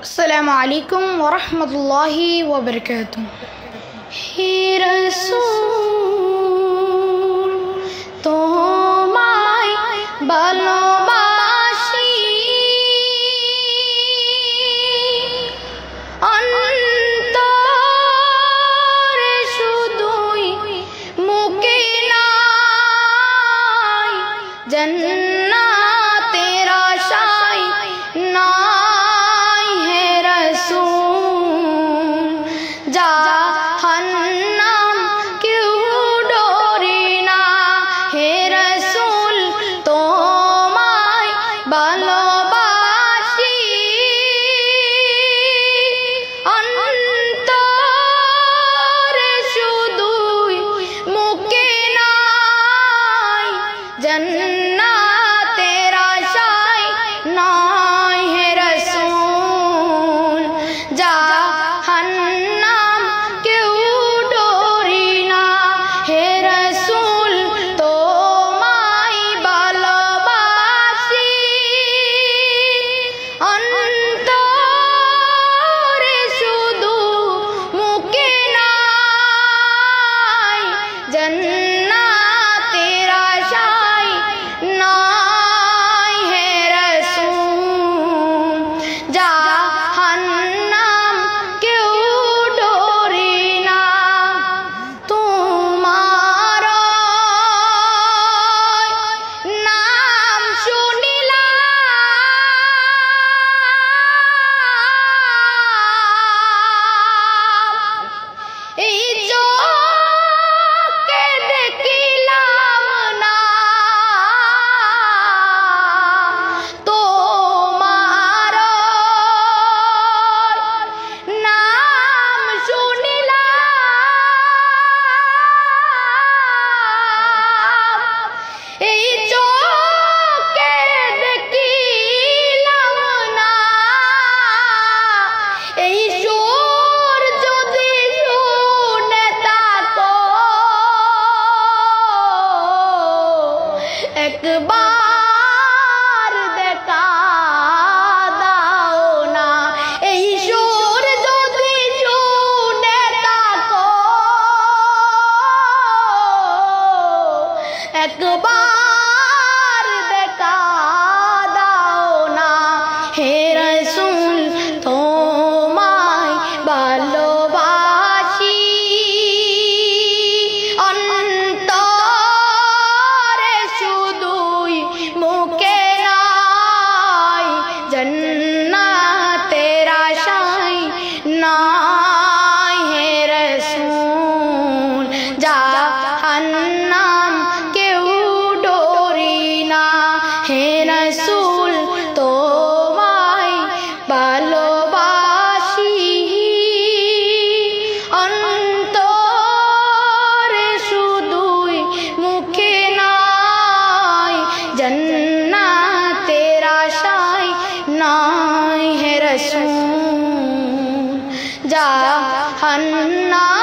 अस्सलामु अलैकुम वरहमतुल्लाहि वबरकातुहू। हे रसूल তোমায় ভালোবাসি, অন্তরে শুধুই মুখে নাই, জান্নাতের আশায় নাই হে রসূল, জাহান্নাম কেউ ডরে না হে রসূল তোমায় ভালোবাসি, অন্তরে শুধুই মুখে নাই, জান্নাতের আশায় নাই হে রসূল, জাহান্নাম কেউ ডরি না হে রসূল তোমায় ভালোবাসি, অন্তরে শুধু মুখে নাই, জান্নাতের আশায় নাই হে রসূল, জাহান্নাম কেউ ডরে না। তোমার নাম শুনিলাম, এই চোখে দেখিলাম না, তোমার নাম শুনিলাম, এই চোখে দেখিলাম না, এই সুর যদি শুনে থাকো একবার দেখা দাও না, এই সুর যদি শুনে থাকো একবার দেখা দাও না হে রসূল তোমায় ভালোবাসি, অন্তরে শুধুই মুখে নাই, জান্নাতের আশায় নাই হে রসূল, জাহান্নাম কেউ ডরি না হে রসূল তোমায় ভালোবাসি, অন্তরে শুধুই মুখে নাই, জান্নাতের আশায় নাই হে রসূল, জাহান্নাম